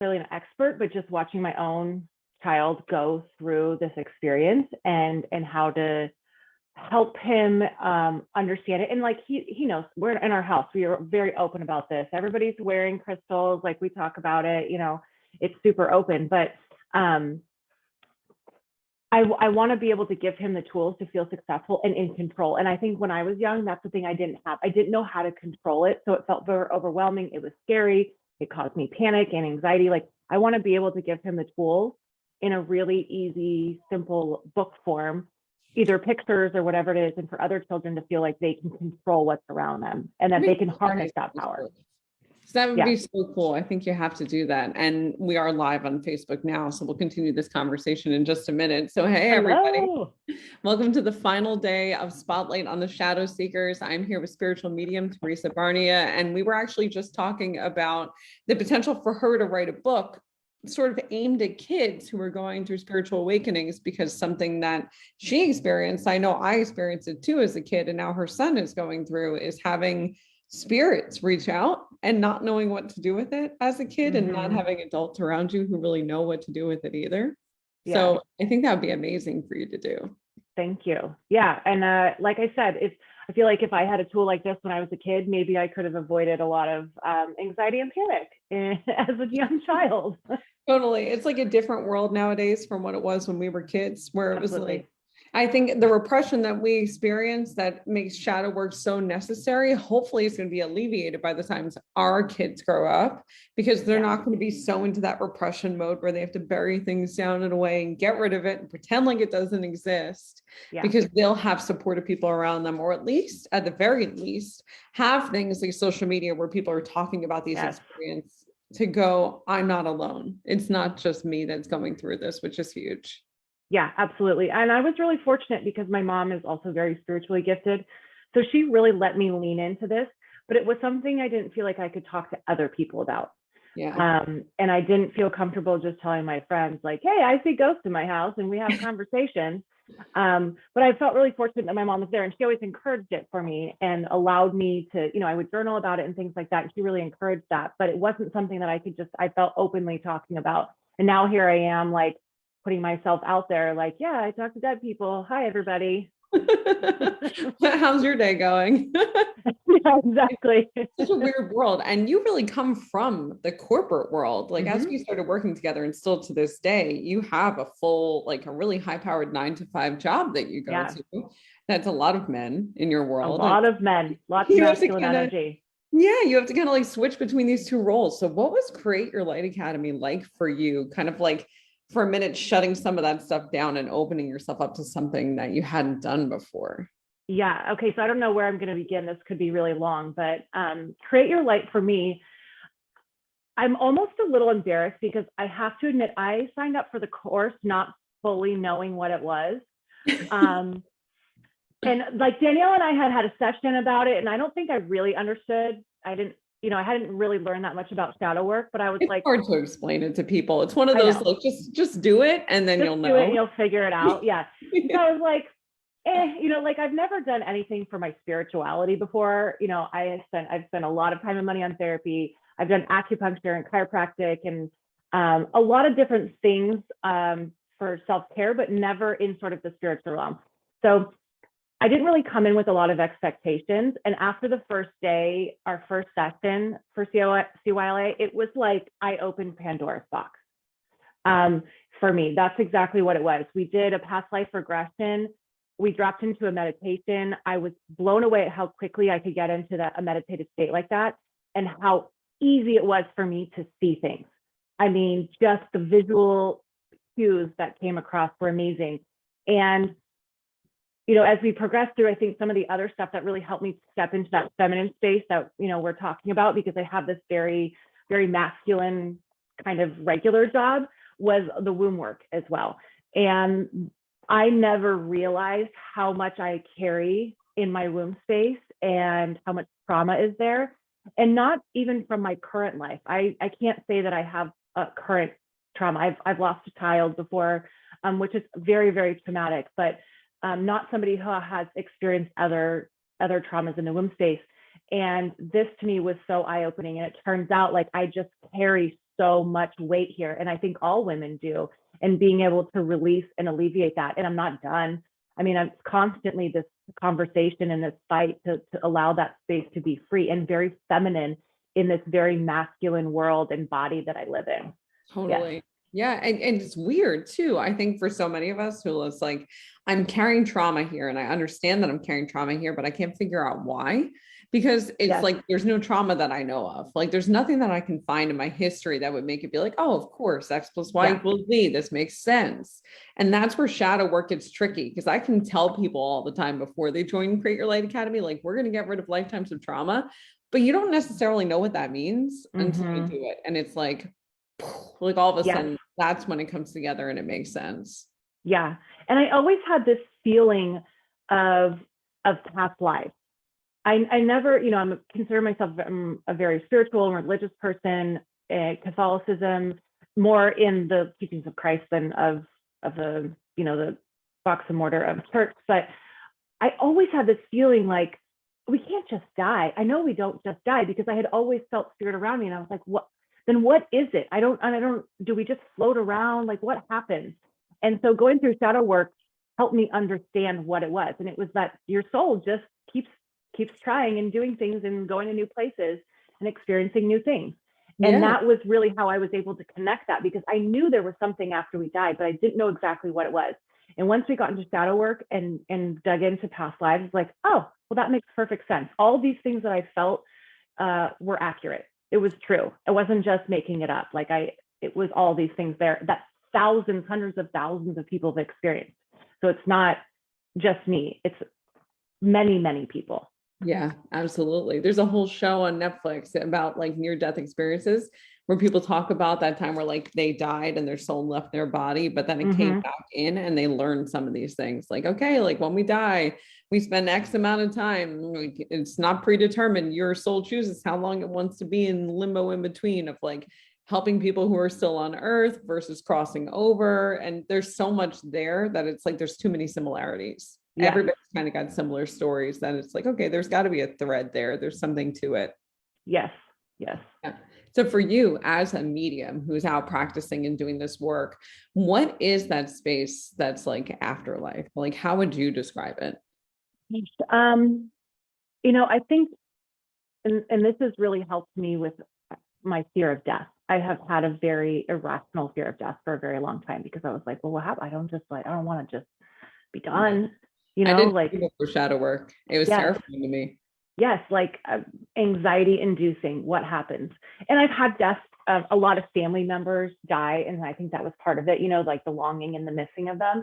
necessarily an expert, but just watching my own child go through this experience and how to help him understand it. And like he knows, we're in our house, we are very open about this. Everybody's wearing crystals, like we talk about it, it's super open. But I want to be able to give him the tools to feel successful and in control. And I think when I was young, that's the thing I didn't have. I didn't know how to control it. So it felt very overwhelming. It was scary. It caused me panic and anxiety. Like, I want to be able to give him the tools in a really easy, simple book form, either pictures or whatever it is, and for other children to feel like they can control what's around them and that they can harness that power. So that would be so cool. I think you have to do that. And we are live on Facebook now, so we'll continue this conversation in just a minute. So, hey, everybody. Hello. Welcome to the final day of Spotlight on the Shadow Seekers. I'm here with spiritual medium Teresa Barnea, and we were actually just talking about the potential for her to write a book sort of aimed at kids who are going through spiritual awakenings, because something that she experienced, I know I experienced it too as a kid, and now her son is going through, is having spirits reach out and not knowing what to do with it as a kid, and not having adults around you who really know what to do with it either. So I think that would be amazing for you to do. Thank you. Yeah. And like I said, I feel like if I had a tool like this when I was a kid, maybe I could have avoided a lot of anxiety and panic as a young child. Totally. It's like a different world nowadays from what it was when we were kids, where it was like, I think the repression that we experience that makes shadow work so necessary, hopefully it's going to be alleviated by the time our kids grow up, because they're not going to be so into that repression mode where they have to bury things down and away and get rid of it and pretend like it doesn't exist, because they'll have supportive people around them, or at the very least, have things like social media where people are talking about these experiences to go, I'm not alone. It's not just me that's going through this, which is huge. Yeah, absolutely. And I was really fortunate because my mom is also very spiritually gifted. So she really let me lean into this, but it was something I didn't feel like I could talk to other people about. And I didn't feel comfortable just telling my friends like, hey, I see ghosts in my house and we have conversations. But I felt really fortunate that my mom was there, and she always encouraged it for me and allowed me to, I would journal about it and things like that. And she really encouraged that, but it wasn't something that I felt openly talking about. And now here I am, like, putting myself out there, like, yeah, I talk to dead people. Hi, everybody. How's your day going? Yeah, exactly. It's such a weird world. And you really come from the corporate world. Like, as we started working together, and still to this day, you have a full, like a really high-powered 9-to-5 job that you go to. That's a lot of men in your world. A lot of men, lots of masculine energy. Yeah, you have to kind of like switch between these two roles. So what was Create Your Light Academy like for you? Kind of like, for a minute, shutting some of that stuff down and opening yourself up to something that you hadn't done before. Yeah. Okay. So I don't know where I'm going to begin. This could be really long, but Create Your Light for me, I'm almost a little embarrassed because I have to admit, I signed up for the course not fully knowing what it was. And like Danielle and I had a session about it, and I don't think I really understood. I hadn't really learned that much about shadow work, but I was like, it's hard to explain it to people. It's one of those, like, just do it and then you'll know. Do it and you'll figure it out. Yeah. So I was like, like, I've never done anything for my spirituality before. I've spent a lot of time and money on therapy. I've done acupuncture and chiropractic and a lot of different things for self-care, but never in sort of the spiritual realm. So I didn't really come in with a lot of expectations. And after the first day, our first session for CYLA, it was like I opened Pandora's box. For me, that's exactly what it was. We did a past life regression. We dropped into a meditation. I was blown away at how quickly I could get into a meditative state like that, and how easy it was for me to see things. I mean, just the visual cues that came across were amazing. And as we progressed through, I think some of the other stuff that really helped me step into that feminine space that, we're talking about, because I have this very, very masculine kind of regular job, was the womb work as well. And I never realized how much I carry in my womb space and how much trauma is there. And not even from my current life. I can't say that I have a current trauma. I've lost a child before, which is very, very traumatic, but not somebody who has experienced other traumas in the womb space. And this to me was so eye-opening. And it turns out, like, I just carry so much weight here. And I think all women do. And being able to release and alleviate that. And I'm not done. I mean, I'm constantly this conversation and this fight to allow that space to be free and very feminine in this very masculine world and body that I live in. Totally. Yeah. And it's weird too. I think for so many of us who it's like, I'm carrying trauma here and I understand that I'm carrying trauma here, but I can't figure out why, because it's like, there's no trauma that I know of. Like, there's nothing that I can find in my history that would make it be like, oh, of course, X plus Y equals Z. This makes sense. And that's where shadow work gets tricky, because I can tell people all the time before they join Create Your Light Academy, like, we're going to get rid of lifetimes of trauma, but you don't necessarily know what that means until you do it. And it's like all of a sudden, that's when it comes together and it makes sense. Yeah. And I always had this feeling of past lives. I never, you know, I consider myself a very spiritual and religious person, Catholicism, more in the teachings of Christ than of the, you know, the box and mortar of church. But I always had this feeling like, we can't just die. I know we don't just die, because I had always felt spirit around me. And I was like, what is it? I don't, do we just float around? Like, what happens? And so going through shadow work helped me understand what it was. And it was that your soul just keeps trying and doing things and going to new places and experiencing new things. And that was really how I was able to connect that, because I knew there was something after we died, but I didn't know exactly what it was. And once we got into shadow work and dug into past lives, it's like, oh, well, that makes perfect sense. All these things that I felt were accurate. It was true. I wasn't just making it up. Like it was all these things there that thousands, hundreds of thousands of people have experienced. So it's not just me. It's many, many people. Yeah, absolutely. There's a whole show on Netflix about like near-death experiences where people talk about that time where like they died and their soul left their body, but then it came back in and they learned some of these things. Like, okay, like when we die, we spend X amount of time. It's not predetermined. Your soul chooses how long it wants to be in limbo in between of like helping people who are still on earth versus crossing over. And there's so much there that it's like, there's too many similarities. Yeah. Everybody's kind of got similar stories that it's like, okay, there's got to be a thread there. There's something to it. Yes. Yes. Yeah. So for you as a medium who's out practicing and doing this work, what is that space that's like afterlife? Like, how would you describe it? You know, I think, and this has really helped me with my fear of death. I have had a very irrational fear of death for a very long time, because I was like, well, what happened? I don't want to just be done. You know, I didn't like for shadow work. It was terrifying to me. Yes, like anxiety inducing. What happens? And I've had deaths. A lot of family members die, and I think that was part of it. You know, like the longing and the missing of them.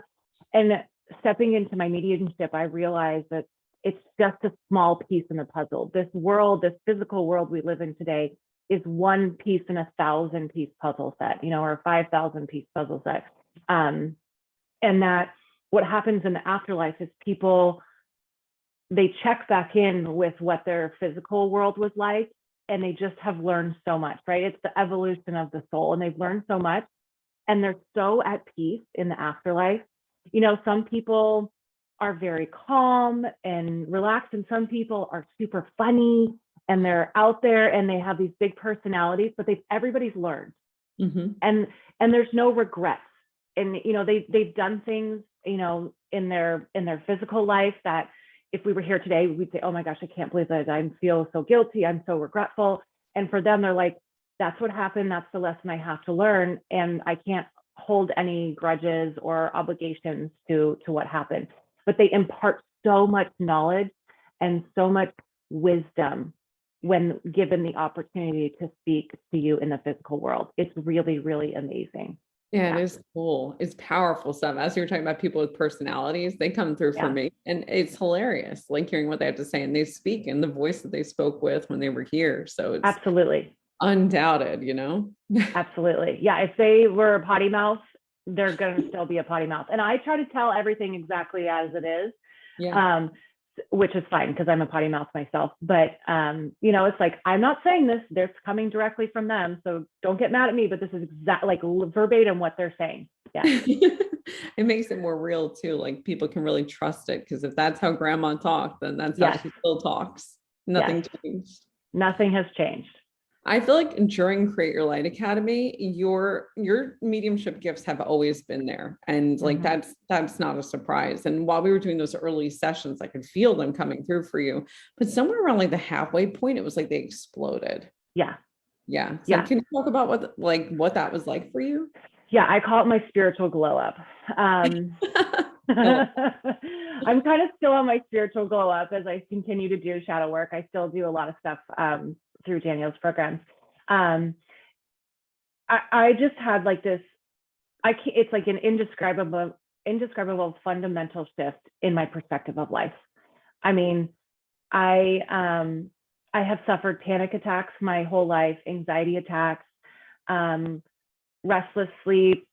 And stepping into my mediumship, I realized that it's just a small piece in the puzzle. This world, this physical world we live in today, is one piece in a 1,000-piece puzzle set. You know, or a 5,000-piece puzzle set. And that. What happens in the afterlife is people, they check back in with what their physical world was like, and they just have learned so much, right? It's the evolution of the soul, and they've learned so much, and they're so at peace in the afterlife. You know, some people are very calm and relaxed, and some people are super funny, and they're out there, and they have these big personalities, but everybody's learned, and there's no regrets. And you know, they've done things, you know, in their physical life that if we were here today, we'd say, oh my gosh, I can't believe that I feel so guilty. I'm so regretful. And for them, they're like, that's what happened. That's the lesson I have to learn. And I can't hold any grudges or obligations to what happened. But they impart so much knowledge and so much wisdom when given the opportunity to speak to you in the physical world. It's really, really amazing. Yeah, it is cool. It's powerful stuff. As you're talking about people with personalities, they come through for me, and it's hilarious, like hearing what they have to say, and they speak in the voice that they spoke with when they were here. So it's absolutely undoubted, you know? Absolutely. Yeah. If they were a potty mouth, they're going to still be a potty mouth. And I try to tell everything exactly as it is. Yeah. Which is fine because I'm a potty mouth myself, but you know, it's like, I'm not saying this, they're coming directly from them. So don't get mad at me, but this is exactly like verbatim what they're saying. Yeah. It makes it more real too. Like people can really trust it. Cause if that's how grandma talked, then that's how she still talks. Nothing changed. Nothing has changed. I feel like during Create Your Light Academy, your mediumship gifts have always been there. And like that's not a surprise. And while we were doing those early sessions, I could feel them coming through for you. But somewhere around like the halfway point, it was like they exploded. Yeah. Yeah. So Yeah. can you talk about what that was like for you? Yeah, I call it my spiritual glow up. I'm kind of still on my spiritual glow up as I continue to do shadow work. I still do a lot of stuff through Danielle's programs. I just had like this, it's like an indescribable fundamental shift in my perspective of life. I mean, I have suffered panic attacks my whole life, anxiety attacks, restless sleep,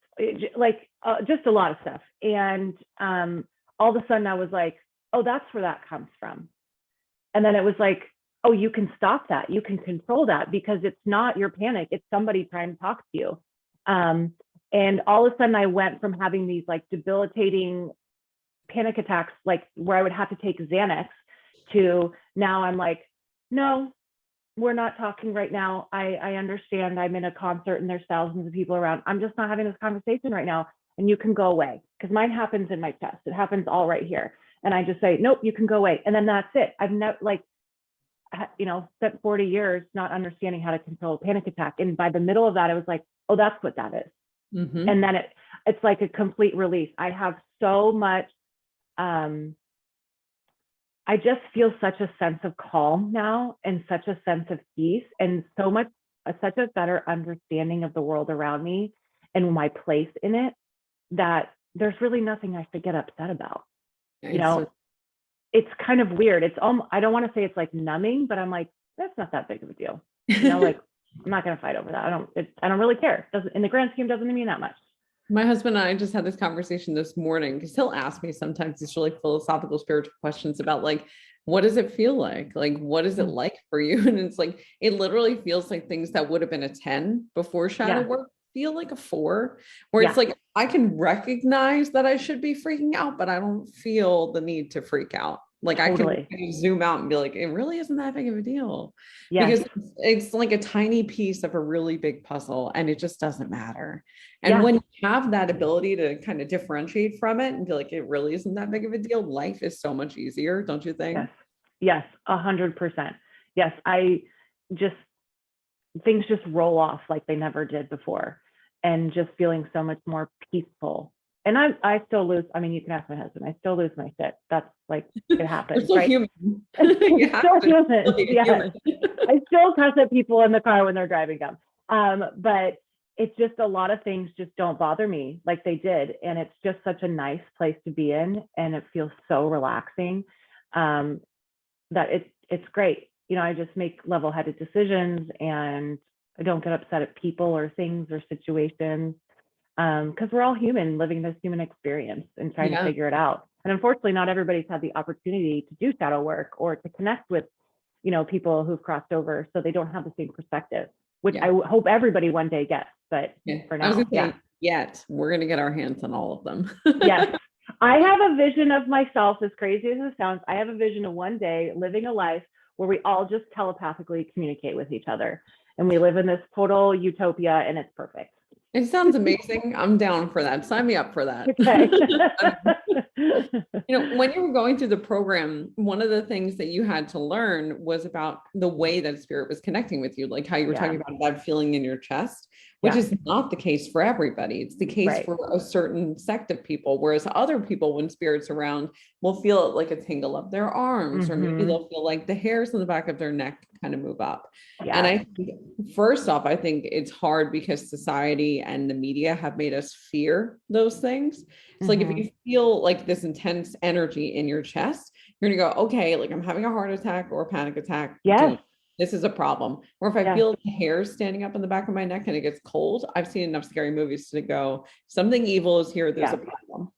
like just a lot of stuff. And all of a sudden I was like, oh, that's where that comes from. And then it was like, oh, you can stop that. You can control that because it's not your panic. It's somebody trying to talk to you. And all of a sudden I went from having these like debilitating panic attacks, like where I would have to take Xanax, to now I'm like, no, we're not talking right now. I understand I'm in a concert and there's thousands of people around. I'm just not having this conversation right now. And you can go away, because mine happens in my chest. It happens all right here. And I just say, nope, you can go away. And then that's it. I've never spent 40 years not understanding how to control a panic attack. And by the middle of that, I was like, oh, that's what that is. And then it's like a complete release. I have so much, I just feel such a sense of calm now, and such a sense of peace, and such a better understanding of the world around me and my place in it, that there's really nothing I should get upset about. It's kind of weird. I don't want to say it's like numbing, but I'm like, that's not that big of a deal. Like I'm not going to fight over that. I don't really care. In the grand scheme, doesn't mean that much. My husband and I just had this conversation this morning, because he'll ask me sometimes these really philosophical, spiritual questions about like, what does it feel like? Like, what is it like for you? And it's like, it literally feels like things that would have been a 10 before shadow work feel like a 4, where it's like, I can recognize that I should be freaking out, but I don't feel the need to freak out. Like totally. I can zoom out and be like, it really isn't that big of a deal. Because it's like a tiny piece of a really big puzzle, and it just doesn't matter. And when you have that ability to kind of differentiate from it and be like, it really isn't that big of a deal, life is so much easier, don't you think? Yes, 100%. Yes, things just roll off like they never did before, and just feeling so much more peaceful. And I still lose. I mean, you can ask my husband. I still lose my shit. That's like, it happens, right? Human. Still human. Human. I still cuss at people in the car when they're driving down. But it's just a lot of things just don't bother me like they did, and it's just such a nice place to be in, and it feels so relaxing that it's great. I just make level-headed decisions, and I don't get upset at people or things or situations. Because we're all human, living this human experience and trying to figure it out. And unfortunately, not everybody's had the opportunity to do shadow work or to connect with, people who've crossed over, so they don't have the same perspective, which I hope everybody one day gets. But for now, we're going to get our hands on all of them. Yes. I have a vision of myself, as crazy as it sounds. I have a vision of one day living a life where we all just telepathically communicate with each other, and we live in this total utopia, and it's perfect. It sounds amazing. I'm down for that. Sign me up for that. Okay. When you were going through the program, one of the things that you had to learn was about the way that spirit was connecting with you, like how you were talking about that feeling in your chest, which is not the case for everybody. It's the case for a certain sect of people, whereas other people, when spirit's around, will feel it like a tingle up their arms, or maybe they'll feel like the hairs on the back of their neck kind of move up. And I think, first off, I think it's hard because society and the media have made us fear those things. It's like, if you feel like this intense energy in your chest, you're going to go, okay, like I'm having a heart attack or a panic attack. This is a problem. Or if I feel the hairs standing up on the back of my neck and it gets cold, I've seen enough scary movies to go, something evil is here. There's a problem.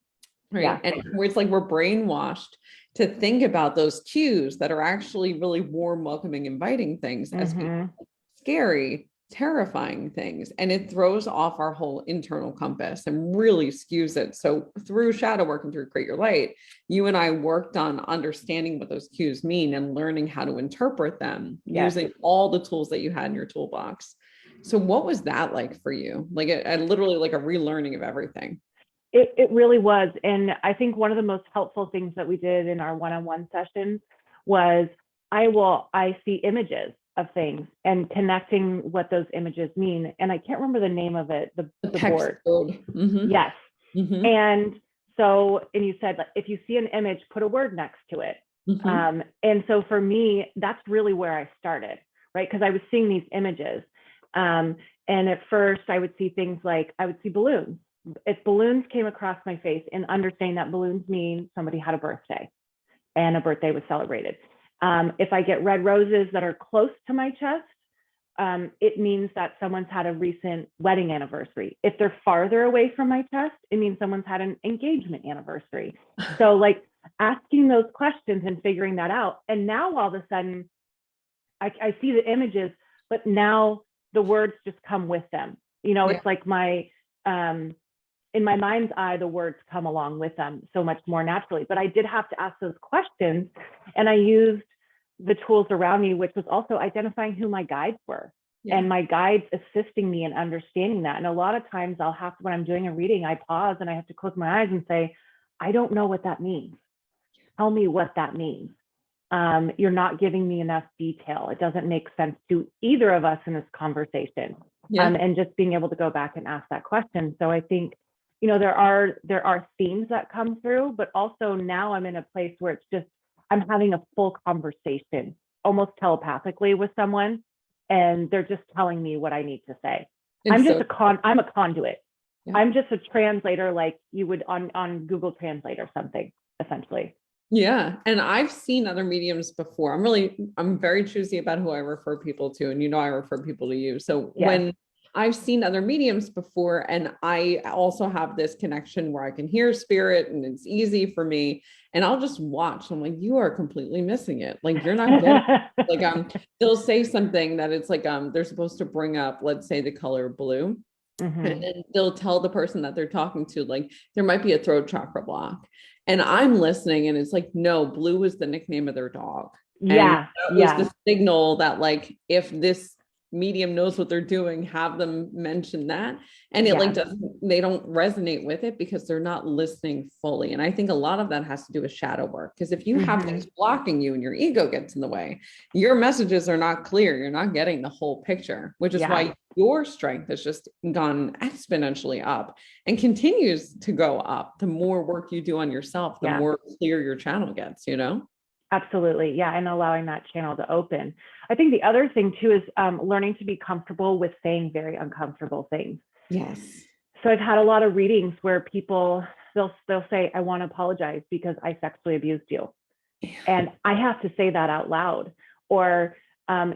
Right. And where it's like, we're brainwashed to think about those cues that are actually really warm, welcoming, inviting things as being scary terrifying things, and it throws off our whole internal compass and really skews it. So through shadow work and through Create Your Light, you and I worked on understanding what those cues mean and learning how to interpret them using all the tools that you had in your toolbox. So what was that like for you? Like a literally like a relearning of everything. It really was. And I think one of the most helpful things that we did in our one-on-one sessions was I see images of things and connecting what those images mean. And I can't remember the name of it, the board. Mm-hmm. Yes. Mm-hmm. And so, and you said, if you see an image, put a word next to it. Mm-hmm. And so for me, that's really where I started, right? Because I was seeing these images. And at first I would see things like, I would see balloons. If balloons came across my face, and understanding that balloons mean somebody had a birthday and a birthday was celebrated. If I get red roses that are close to my chest, it means that someone's had a recent wedding anniversary. If they're farther away from my chest, it means someone's had an engagement anniversary. So like asking those questions and figuring that out. And now all of a sudden I see the images, but now the words just come with them. You know, it's like in my mind's eye, the words come along with them so much more naturally. But I did have to ask those questions, and I used the tools around me, which was also identifying who my guides were and my guides assisting me in understanding that. And a lot of times I'll have to, when I'm doing a reading, I pause and I have to close my eyes and say, I don't know what that means. Tell me what that means. You're not giving me enough detail. It doesn't make sense to either of us in this conversation. And just being able to go back and ask that question. So I think, you know, there are themes that come through, but also now I'm in a place where it's just, I'm having a full conversation, almost telepathically with someone, and they're just telling me what I need to say. I'm a conduit. Yeah. I'm just a translator, like you would on Google Translate or something, essentially. Yeah. And I've seen other mediums before. I'm very choosy about who I refer people to. And, you know, I refer people to you. So when I've seen other mediums before, and I also have this connection where I can hear spirit and it's easy for me, and I'll just watch. I'm like, you are completely missing it. Like, you're not getting like, they'll say something that it's like, they're supposed to bring up, let's say, the color blue. Mm-hmm. And then they'll tell the person that they're talking to, like, there might be a throat chakra block. And I'm listening, and it's like, no, blue is the nickname of their dog. Yeah. And that was the signal that, like, if this medium knows what they're doing, have them mention that. And it they don't resonate with it because they're not listening fully. And I think a lot of that has to do with shadow work. Because if you have things blocking you and your ego gets in the way, your messages are not clear. You're not getting the whole picture, which is why your strength has just gone exponentially up and continues to go up. The more work you do on yourself, the more clear your channel gets, you know? Absolutely. Yeah. And allowing that channel to open. I think the other thing too is learning to be comfortable with saying very uncomfortable things. Yes. So I've had a lot of readings where people, they'll say, I want to apologize because I sexually abused you. And I have to say that out loud. Or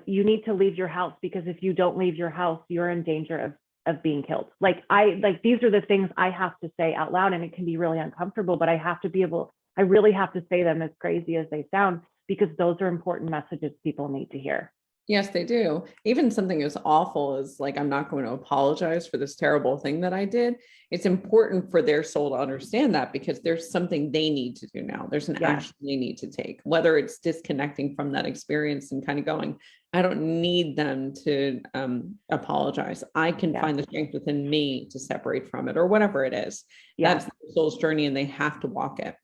you need to leave your house because if you don't leave your house, you're in danger of being killed. These are the things I have to say out loud, and it can be really uncomfortable, but I really have to say them, as crazy as they sound, because those are important messages people need to hear. Yes, they do. Even something as awful as, like, I'm not going to apologize for this terrible thing that I did. It's important for their soul to understand that, because there's something they need to do now. There's an action they need to take, whether it's disconnecting from that experience and kind of going, I don't need them to apologize. I can find the strength within me to separate from it, or whatever it is. That's the soul's journey, and they have to walk it.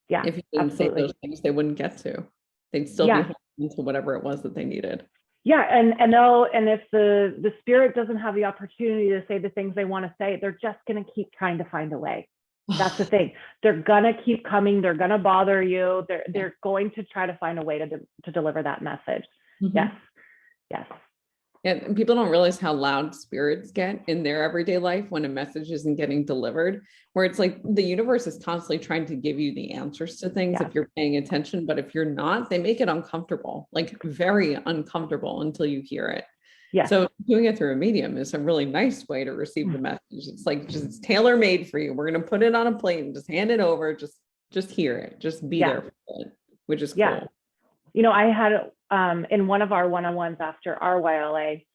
Yeah, if you didn't say those things, they wouldn't get to. They'd still be holding to whatever it was that they needed. Yeah, and if the spirit doesn't have the opportunity to say the things they want to say, they're just going to keep trying to find a way. That's the thing. They're gonna keep coming. They're gonna bother you. They're going to try to find a way to deliver that message. Yes. And people don't realize how loud spirits get in their everyday life when a message isn't getting delivered, where it's like the universe is constantly trying to give you the answers to things if you're paying attention. But if you're not, they make it uncomfortable, like very uncomfortable until you hear it. So doing it through a medium is a really nice way to receive the message. It's like, it's tailor-made for you. We're going to put it on a plate and just hand it over. Just hear it. Just be there for it, which is cool. You know, I had in one of our one-on-ones after our YLA,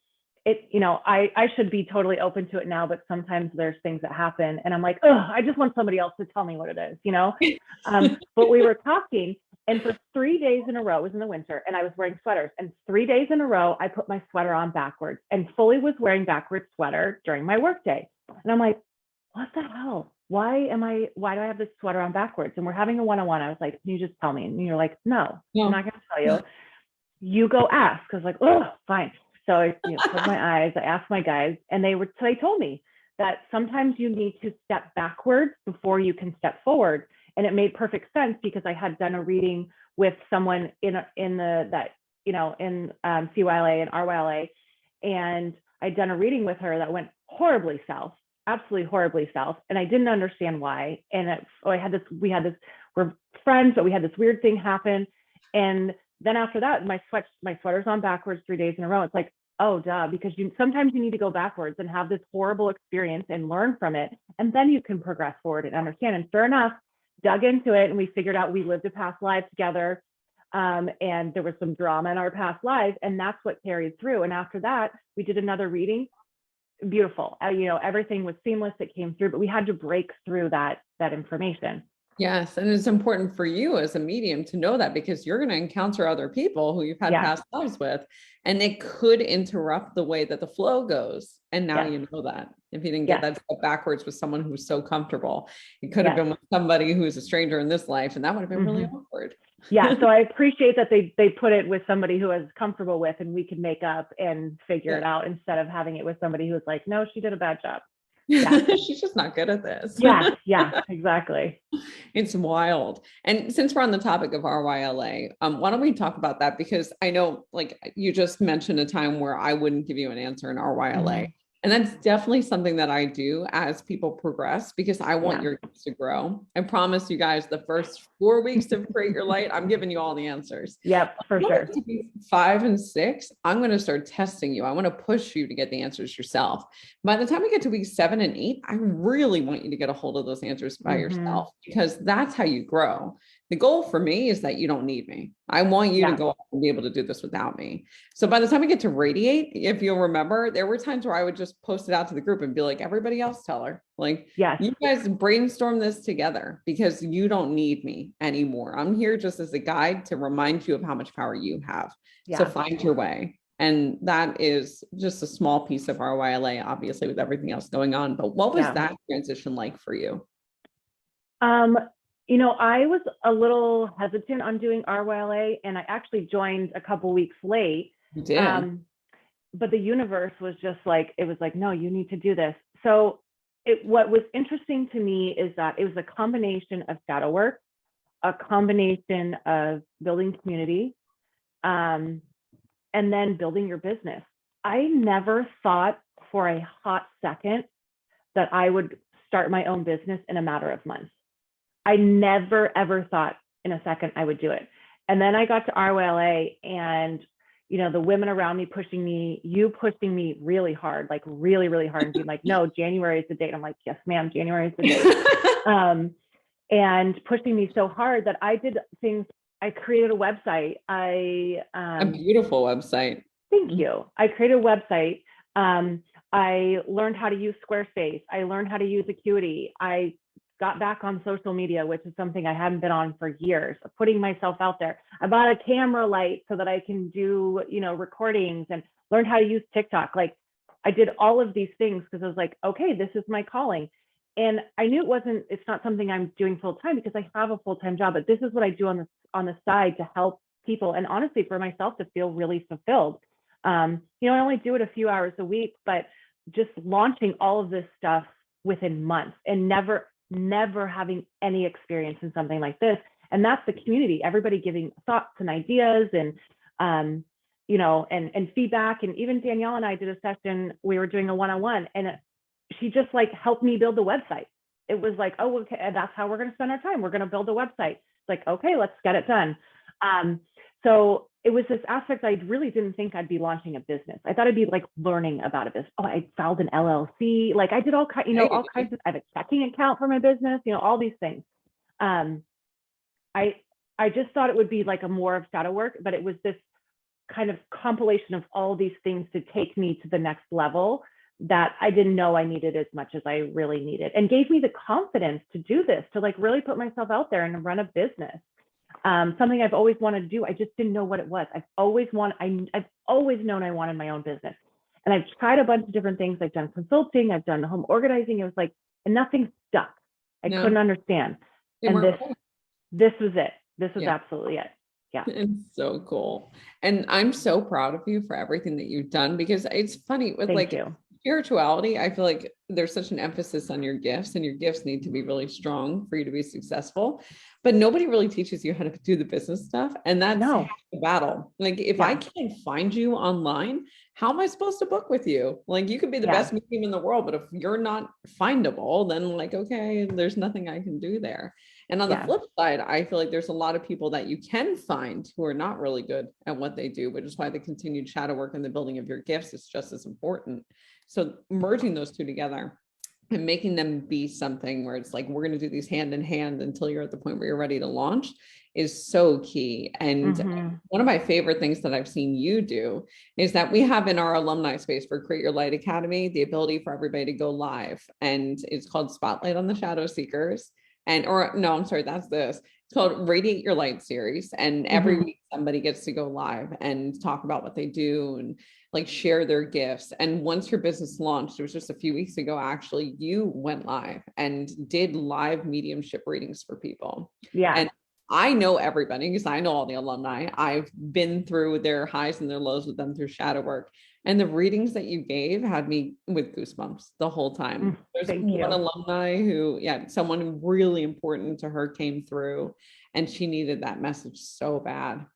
I should be totally open to it now, but sometimes there's things that happen and I'm like, oh, I just want somebody else to tell me what it is, but we were talking, and for 3 days in a row, it was in the winter, and I was wearing sweaters, and 3 days in a row, I put my sweater on backwards and fully was wearing backwards sweater during my workday. And I'm like, what the hell? Why do I have this sweater on backwards? And we're having a one-on-one. I was like, can you just tell me? And you're like, no, I'm not going to tell you. You go ask. I was like, oh, fine. So I closed my eyes, I asked my guys, and they told me that sometimes you need to step backwards before you can step forward. And it made perfect sense because I had done a reading with someone in CYLA and RYLA, and I'd done a reading with her that went horribly south, absolutely horribly south, and I didn't understand why. And we're friends, but we had this weird thing happen, and then after that, my sweater's on backwards 3 days in a row. It's like, oh, duh, because sometimes you need to go backwards and have this horrible experience and learn from it, and then you can progress forward and understand. And sure enough, dug into it, and we figured out we lived a past life together, and there was some drama in our past lives, and that's what carried through. And after that, we did another reading. Beautiful, everything was seamless. It came through, but we had to break through that information. Yes. And it's important for you as a medium to know that, because you're going to encounter other people who you've had past lives with, and it could interrupt the way that the flow goes. And now you know that if you didn't get that step backwards with someone who's so comfortable, it could have been with somebody who's a stranger in this life, and that would have been really awkward. Yeah. So I appreciate that they put it with somebody who is comfortable with, and we can make up and figure it out, instead of having it with somebody who's like, no, she did a bad job. Yeah. She's just not good at this. Yeah, exactly. It's wild. And since we're on the topic of RYLA, why don't we talk about that? Because I know, like, you just mentioned a time where I wouldn't give you an answer in RYLA. And that's definitely something that I do as people progress, because I want your gifts to grow. I promise you guys, the first 4 weeks of Create Your Light, I'm giving you all the answers. Yep, for sure. 5 and 6, I'm going to start testing you. I want to push you to get the answers yourself. By the time we get to week 7 and 8, I really want you to get a hold of those answers by yourself, because that's how you grow. The goal for me is that you don't need me. I want you to go and be able to do this without me. So by the time we get to Radiate, if you'll remember, there were times where I would just post it out to the group and be like, everybody else tell her, like, you guys brainstorm this together, because you don't need me anymore. I'm here just as a guide to remind you of how much power you have. So find your way. And that is just a small piece of our YLA, obviously, with everything else going on. But what was that transition like for you? I was a little hesitant on doing RYLA, and I actually joined a couple weeks late. You did. But the universe was just like, it was like, no, you need to do this. So what was interesting to me is that it was a combination of shadow work, a combination of building community, and then building your business. I never thought for a hot second that I would start my own business in a matter of months. I never, ever thought in a second I would do it. And then I got to RYLA, and, the women around me pushing me, you pushing me really hard, like really, really hard, and being like, no, January is the date. I'm like, yes, ma'am, January is the date. And pushing me so hard that I did things. I created a website. A beautiful website. Thank you. I created a website. I learned how to use Squarespace. I learned how to use Acuity. I got back on social media, which is something I hadn't been on for years, putting myself out there. I bought a camera light so that I can do, recordings, and learned how to use TikTok. Like, I did all of these things because I was like, okay, this is my calling. And I knew it's not something I'm doing full time, because I have a full-time job, but this is what I do on the side to help people. And honestly, for myself to feel really fulfilled. I only do it a few hours a week, but just launching all of this stuff within months, and never having any experience in something like this. And that's the community, everybody giving thoughts and ideas, and, and feedback. And even Danielle and I did a session, we were doing a one-on-one, and she just like helped me build the website. It was like, oh, okay, that's how we're going to spend our time. We're going to build a website. It's like, okay, let's get it done. So it was this aspect. I really didn't think I'd be launching a business. I thought I'd be like learning about a business. Oh, I filed an LLC. Like I did all kinds of, I have a checking account for my business, all these things. I just thought it would be like a more of shadow work, but it was this kind of compilation of all these things to take me to the next level that I didn't know I needed as much as I really needed, and gave me the confidence to do this, to like really put myself out there and run a business. Something I've always wanted to do. I just didn't know what it was. I've always known I wanted my own business. And I've tried a bunch of different things. I've done consulting, I've done home organizing. It was like, and nothing stuck. I couldn't understand. And this was it. This was absolutely it. Yeah. It's so cool. And I'm so proud of you for everything that you've done, because it's funny with spirituality. I feel like there's such an emphasis on your gifts, and your gifts need to be really strong for you to be successful, but nobody really teaches you how to do the business stuff. And that's half the battle. Like if I can't find you online, how am I supposed to book with you? Like you could be the best medium in the world, but if you're not findable, then like, okay, there's nothing I can do there. And on the flip side, I feel like there's a lot of people that you can find who are not really good at what they do, which is why the continued shadow work and the building of your gifts is just as important. So merging those two together and making them be something where it's like, we're going to do these hand in hand until you're at the point where you're ready to launch is so key. And one of my favorite things that I've seen you do is that we have in our alumni space for Create Your Light Academy, the ability for everybody to go live, and it's called Spotlight on the Shadow Seekers. It's called Radiate Your Light series. And every week somebody gets to go live and talk about what they do and like share their gifts. And once your business launched, it was just a few weeks ago, actually, you went live and did live mediumship readings for people. Yeah. And I know everybody because I know all the alumni. I've been through their highs and their lows with them through shadow work. And the readings that you gave had me with goosebumps the whole time. There's one alumni who, someone really important to her came through, and she needed that message so bad.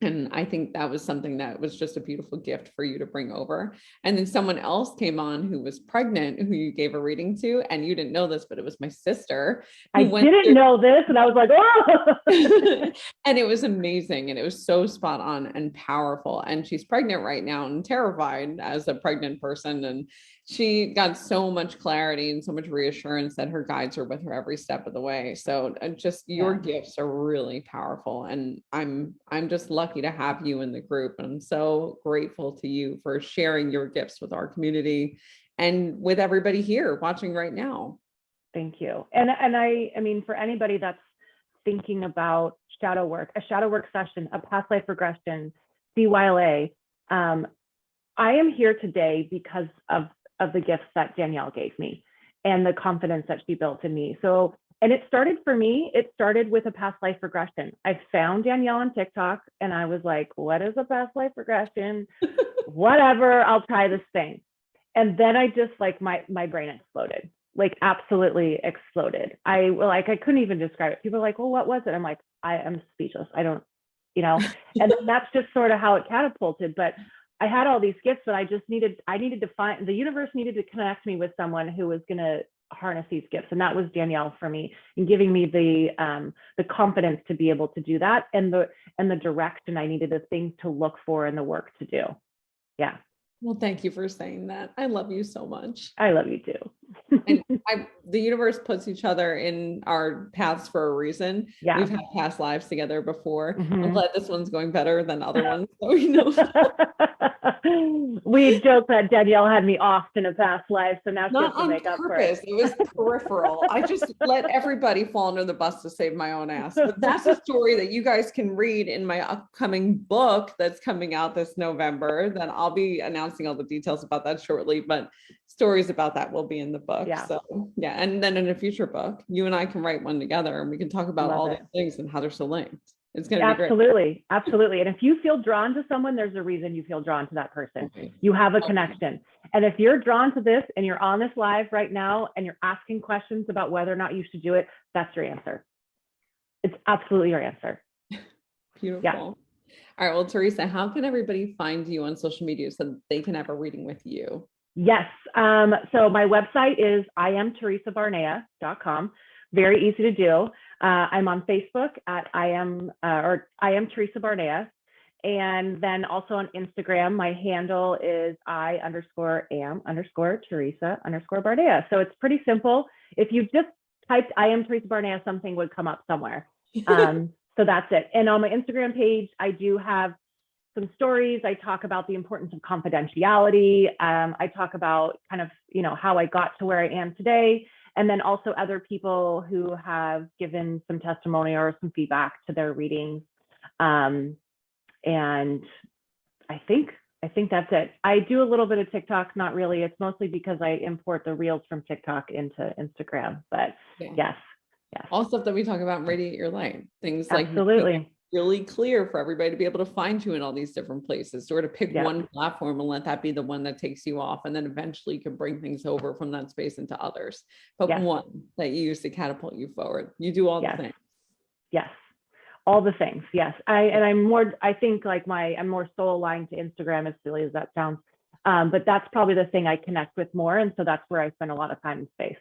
And I think that was something that was just a beautiful gift for you to bring over. And then someone else came on who was pregnant, who you gave a reading to, and you didn't know this, but it was my sister. I didn't know this. And I was like, oh, and it was amazing. And it was so spot on and powerful. And she's pregnant right now and terrified as a pregnant person. And she got so much clarity and so much reassurance that her guides are with her every step of the way. So just your gifts are really powerful. And I'm just lucky to have you in the group. And I'm so grateful to you for sharing your gifts with our community and with everybody here watching right now. Thank you. And I mean, for anybody that's thinking about shadow work, a shadow work session, a past life regression, CYLA, I am here today because of the gifts that Danielle gave me and the confidence that she built in me. So, and it started with a past life regression. I found Danielle on TikTok and I was like, what is a past life regression? Whatever, I'll try this thing. And then I just like, my brain exploded, like absolutely exploded. I couldn't even describe it. People are like, well, what was it? I'm like, I am speechless. I don't, and that's just sort of how it catapulted. But I had all these gifts, but I needed to find, the universe needed to connect me with someone who was going to harness these gifts. And that was Danielle for me, and giving me the confidence to be able to do that, and the direction I needed, the things to look for and the work to do. Yeah. Well, thank you for saying that. I love you so much. I love you too. And the universe puts each other in our paths for a reason. Yeah. We've had past lives together before. Mm-hmm. I'm glad this one's going better than other ones. So, we joke that Danielle had me off in a past life, so now she has to make up for it. It was peripheral. I just let everybody fall under the bus to save my own ass. But that's a story that you guys can read in my upcoming book that's coming out this November. Then I'll be announcing all the details about that shortly, but stories about that will be in the book. Yeah. So yeah. And then in a future book, you and I can write one together and we can talk about all these things and how they're so linked. It's going to be great. Absolutely. Absolutely. And if you feel drawn to someone, there's a reason you feel drawn to that person. Okay. You have a connection. And if you're drawn to this and you're on this live right now and you're asking questions about whether or not you should do it, that's your answer. It's absolutely your answer. Beautiful. Yeah. All right. Well, Teresa, how can everybody find you on social media so that they can have a reading with you? Yes. So my website is IamTeresaBarnea.com. Very easy to do. I'm on Facebook at I am Teresa Barnea. And then also on Instagram, my handle is I_am_Teresa_Barnea. So it's pretty simple. If you just typed I am Teresa Barnea, something would come up somewhere. So that's it. And on my Instagram page, I do have some stories. I talk about the importance of confidentiality. I talk about kind of, how I got to where I am today. And then also other people who have given some testimony or some feedback to their readings. And I think that's it. I do a little bit of TikTok, not really. It's mostly because I import the reels from TikTok into Instagram, but yes. All stuff that we talk about in Radiate Your Light, things like absolutely really clear for everybody to be able to find you in all these different places, sort of pick one platform and let that be the one that takes you off. And then eventually you can bring things over from that space into others, but one that you use to catapult you forward. You do all the things. Yes. All the things. Yes. I'm more soul aligned to Instagram, as silly as that sounds. But that's probably the thing I connect with more. And so that's where I spend a lot of time and space.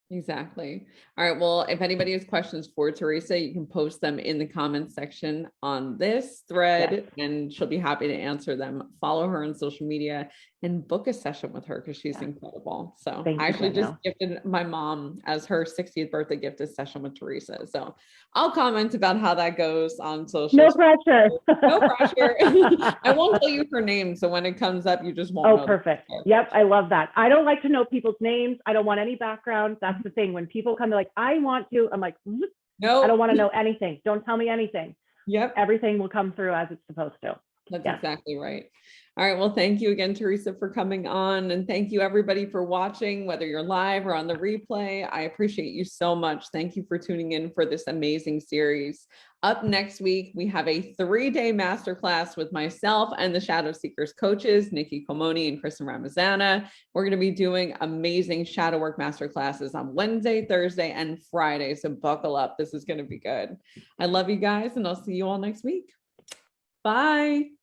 Exactly. All right. Well, if anybody has questions for Teresa, you can post them in the comments section on this thread and she'll be happy to answer them. Follow her on social media and book a session with her because she's incredible. So I actually just gifted my mom as her 60th birthday gift a session with Teresa. So I'll comment about how that goes on social. No pressure. No pressure. I won't tell you her name. So when it comes up, you just won't know. Oh, perfect. Yep. I love that. I don't like to know people's names. I don't want any background. That's the thing. When people come, they're like, I want to, I'm like, no, I don't want to know anything. Don't tell me anything. Yep. Everything will come through as it's supposed to. That's exactly right. All right. Well, thank you again, Teresa, for coming on. And thank you everybody for watching, whether you're live or on the replay. I appreciate you so much. Thank you for tuning in for this amazing series. Up next week, we have a 3-day masterclass with myself and the Shadow Seekers coaches, Nikki Comoni and Kristen Ramazana. We're going to be doing amazing shadow work masterclasses on Wednesday, Thursday, and Friday. So buckle up. This is going to be good. I love you guys, and I'll see you all next week. Bye.